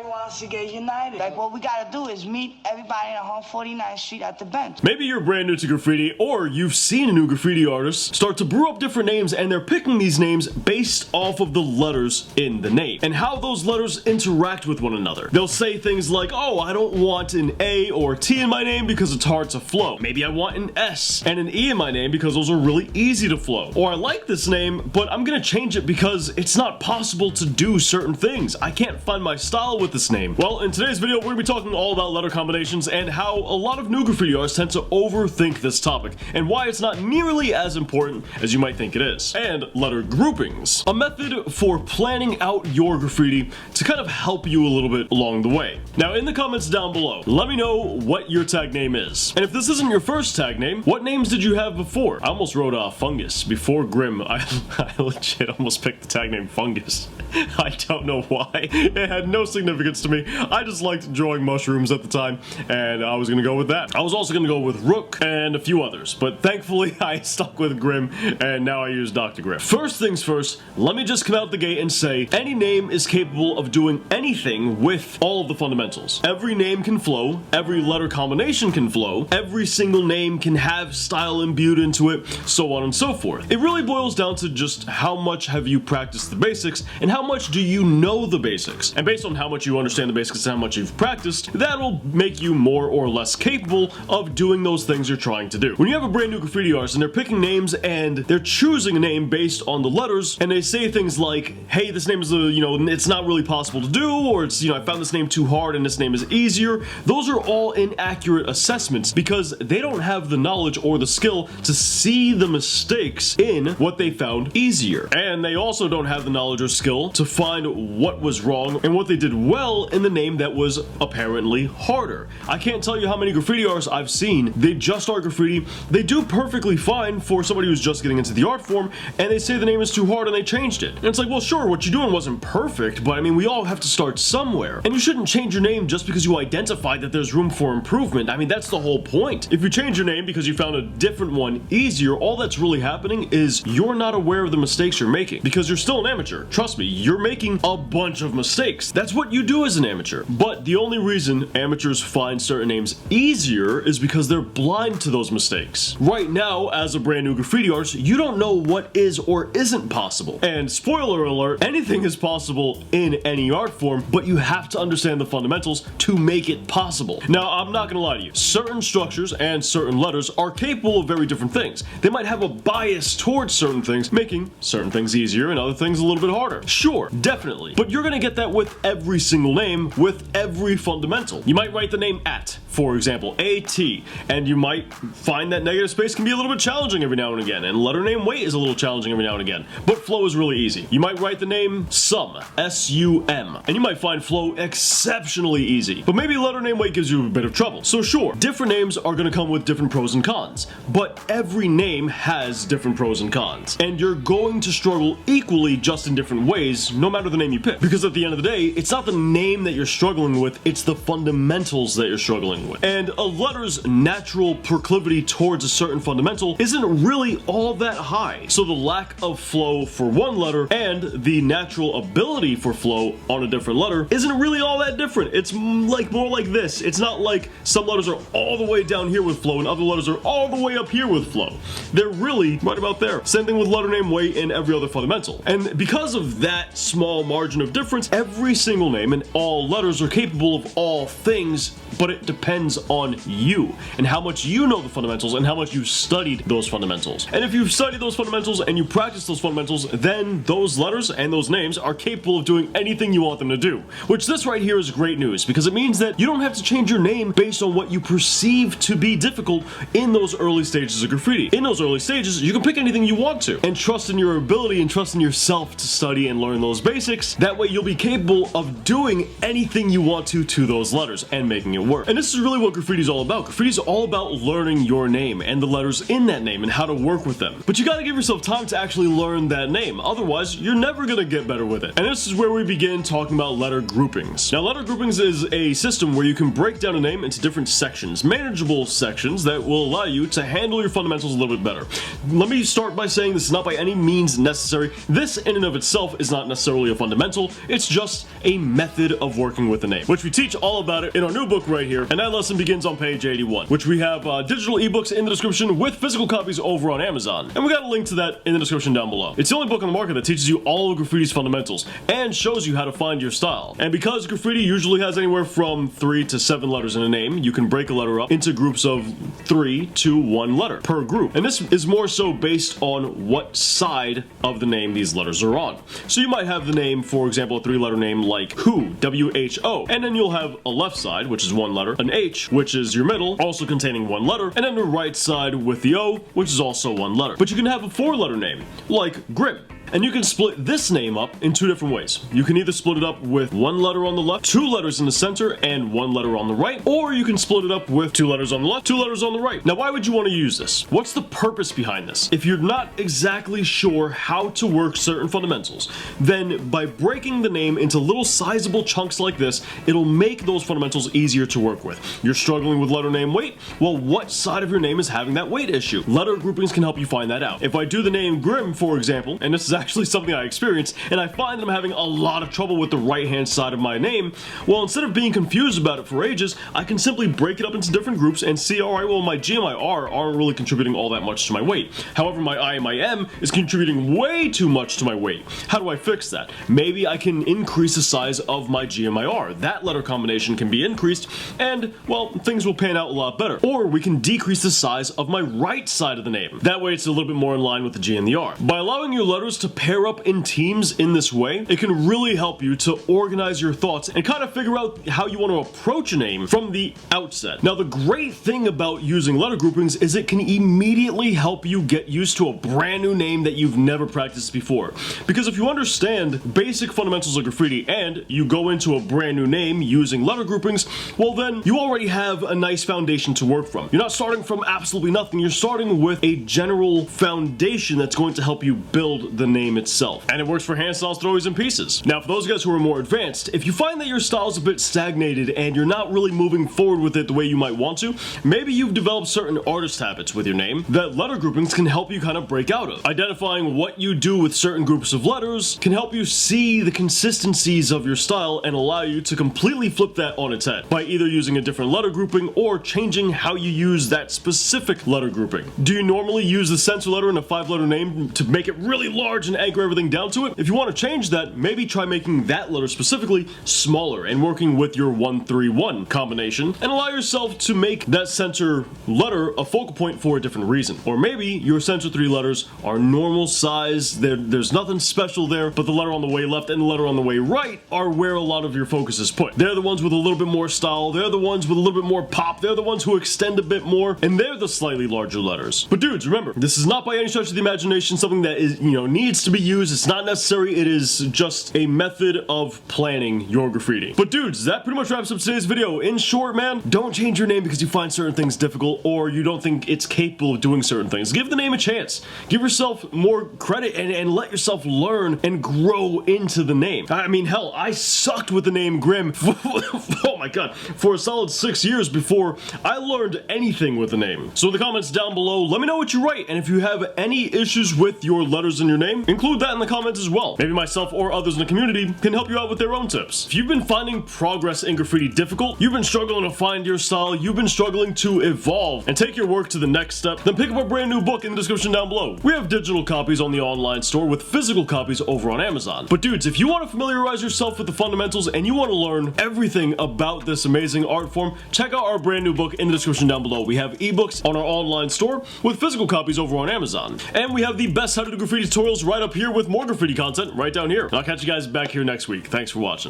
everybody wants to get united. Like, what we gotta do is meet everybody on 149th Street at the bench. Maybe you're brand new to graffiti, or you've seen a new graffiti artist start to brew up different names, and they're picking these names based off of the letters in the name and how those letters interact with one another. They'll say things like, oh, I don't want an A or T in my name because it's hard to flow. Maybe I want an S and an E in my name because those are really easy to flow. Or I like this name, but I'm gonna change it because it's not possible to do certain things. I can't find my style with this name. Well, in today's video, we're gonna be talking all about letter combinations and how a lot of new graffiti artists tend to overthink this topic and why it's not nearly as important as you might think it is. And letter groupings, a method for planning out your graffiti to kind of help you a little bit along the way. Now, in the comments down below, let me know what your tag name is. And if this isn't your first tag name, what names did you have before? I almost wrote Fungus before Grim. I legit almost picked the tag name Fungus. I don't know why. It had no significance to me. I just liked drawing mushrooms at the time, and I was gonna go with that. I was also gonna go with Rook and a few others, but thankfully I stuck with Grim, and now I use Dr. Grim. First things first, let me just come out the gate and say any name is capable of doing anything with all of the fundamentals. Every name can flow, every letter combination can flow, every single name can have style imbued into it, so on and so forth. It really boils down to just how much have you practiced the basics and how much do you know the basics. And based on how much you understand the basics and how much you've practiced, that'll make you more or less capable of doing those things you're trying to do. When you have a brand new graffiti artist and they're picking names and they're choosing a name based on the letters and they say things like, hey, this name is it's not really possible to do, or it's, I found this name too hard and this name is easier, those are all inaccurate assessments because they don't have the knowledge or the skill to see the mistakes in what they found easier. And they also don't have the knowledge or skill to find what was wrong and what they did well in the name that was apparently harder. I can't tell you how many graffiti artists I've seen, they just start graffiti, they do perfectly fine for somebody who's just getting into the art form, and they say the name is too hard and they changed it. And it's like, well, sure, what you're doing wasn't perfect, but I mean, we all have to start somewhere. And you shouldn't change your name just because you identified that there's room for improvement. I mean, that's the whole point. If you change your name because you found a different one easier, all that's really happening is you're not aware of the mistakes you're making because you're still an amateur. Trust me, you're making a bunch of mistakes. That's what you do as an amateur. But the only reason amateurs find certain names easier is because they're blind to those mistakes. Right now, as a brand new graffiti artist, you don't know what is or isn't possible. And spoiler alert, anything is possible in any art form, but you have to understand the fundamentals to make it possible. Now, I'm not gonna lie to you. Certain structures and certain letters are capable of very different things. They might have a bias towards certain things, making certain things easier and other things a little bit harder. Sure, definitely. But you're gonna get that with every single name, with every fundamental. You might write the name at, for example, A-T, and you might find that negative space can be a little bit challenging every now and again, and letter name weight is a little challenging every now and again, but flow is really easy. You might write the name Sum, S-U-M, and you might find flow exceptionally easy, but maybe letter name weight gives you a bit of trouble. So sure, different names are gonna come with different pros and cons, but every name has different pros and cons, and you're going to struggle equally just in different ways, no matter the name you pick, because at the end of the day, it's not the name that you're struggling with, it's the fundamentals that you're struggling with. And a letter's natural proclivity towards a certain fundamental isn't really all that high. So the lack of flow for one letter and the natural ability for flow on a different letter isn't really all that different. It's like more like this. It's not like some letters are all the way down here with flow and other letters are all the way up here with flow. They're really right about there. Same thing with letter name weight and every other fundamental. And because of that small margin of difference, every single name and all letters are capable of all things, but it depends on you and how much you know the fundamentals and how much you've studied those fundamentals. And if you've studied those fundamentals and you practice those fundamentals, then those letters and those names are capable of doing anything you want them to do. Which this right here is great news because it means that you don't have to change your name based on what you perceive to be difficult in those early stages of graffiti. In those early stages, you can pick anything you want to and trust in your ability and trust in yourself to study and learn those basics. That way you'll be capable of doing anything you want to those letters and making it work. And this is is really what graffiti is all about. Graffiti is all about learning your name and the letters in that name and how to work with them. But you gotta give yourself time to actually learn that name, otherwise you're never gonna get better with it. And this is where we begin talking about letter groupings. Now, letter groupings is a system where you can break down a name into different sections, manageable sections that will allow you to handle your fundamentals a little bit better. Let me start by saying this is not by any means necessary. This in and of itself is not necessarily a fundamental, it's just a method of working with a name, which we teach all about it in our new book right here, and that lesson begins on page 81, which we have digital ebooks in the description with physical copies over on Amazon, and we got a link to that in the description down below. It's the only book on the market that teaches you all of graffiti's fundamentals and shows you how to find your style. And because graffiti usually has anywhere from 3 to 7 letters in a name, you can break a letter up into groups of 3 to 1 letter per group, and this is more so based on what side of the name these letters are on. So you might have the name, for example, a 3-letter name like WHO, W-H-O, and then you'll have a left side, which is 1 letter, an H, which is your middle, also containing 1 letter, and then the right side with the O, which is also 1 letter. But you can have a 4-letter name, like Grim. And you can split this name up in 2 different ways. You can either split it up with 1 letter on the left, 2 letters in the center, and 1 letter on the right, or you can split it up with 2 letters on the left, 2 letters on the right. Now, why would you want to use this? What's the purpose behind this? If you're not exactly sure how to work certain fundamentals, then by breaking the name into little sizable chunks like this, it'll make those fundamentals easier to work with. You're struggling with letter name weight? Well, what side of your name is having that weight issue? Letter groupings can help you find that out. If I do the name Grim, for example, and this is actually something I experienced, and I find that I'm having a lot of trouble with the right-hand side of my name, well, instead of being confused about it for ages, I can simply break it up into different groups and see, alright, well, my G and my R aren't really contributing all that much to my weight. However, my I and my M is contributing way too much to my weight. How do I fix that? Maybe I can increase the size of my G and my R. That letter combination can be increased, and, well, things will pan out a lot better. Or we can decrease the size of my right side of the name. That way it's a little bit more in line with the G and the R. By allowing your letters to pair up in teams in this way, it can really help you to organize your thoughts and kind of figure out how you want to approach a name from the outset. Now, the great thing about using letter groupings is it can immediately help you get used to a brand new name that you've never practiced before. Because if you understand basic fundamentals of graffiti and you go into a brand new name using letter groupings, well then you already have a nice foundation to work from. You're not starting from absolutely nothing, you're starting with a general foundation that's going to help you build the name itself. And it works for hand styles, throwaways, and pieces. Now, for those guys who are more advanced, if you find that your style's a bit stagnated and you're not really moving forward with it the way you might want to, maybe you've developed certain artist habits with your name that letter groupings can help you kind of break out of. Identifying what you do with certain groups of letters can help you see the consistencies of your style and allow you to completely flip that on its head by either using a different letter grouping or changing how you use that specific letter grouping. Do you normally use the center letter in a 5-letter name to make it really large and anchor everything down to it? If you want to change that, maybe try making that letter specifically smaller and working with your 1-3-1 combination, and allow yourself to make that center letter a focal point for a different reason. Or maybe your center 3 letters are normal size, there's nothing special there, but the letter on the way left and the letter on the way right are where a lot of your focus is put. They're the ones with a little bit more style, they're the ones with a little bit more pop, they're the ones who extend a bit more, and they're the slightly larger letters. But dudes, remember, this is not by any stretch of the imagination something that is, needs to be used. It's not necessary, it is just a method of planning your graffiti. But dudes, that pretty much wraps up today's video. In short, man, don't change your name because you find certain things difficult or you don't think it's capable of doing certain things. Give the name a chance. Give yourself more credit and let yourself learn and grow into the name. I mean, hell, I sucked with the name Grim oh my god, for a solid 6 years before I learned anything with the name. So in the comments down below, let me know what you write, and if you have any issues with your letters in your name, include that in the comments as well. Maybe myself or others in the community can help you out with their own tips. If you've been finding progress in graffiti difficult, you've been struggling to find your style, you've been struggling to evolve and take your work to the next step, then pick up a brand new book in the description down below. We have digital copies on the online store with physical copies over on Amazon. But dudes, if you want to familiarize yourself with the fundamentals and you want to learn everything about this amazing art form, check out our brand new book in the description down below. We have ebooks on our online store with physical copies over on Amazon. And we have the best how to do graffiti tutorials right up here with more graffiti content right down here. And I'll catch you guys back here next week. Thanks for watching.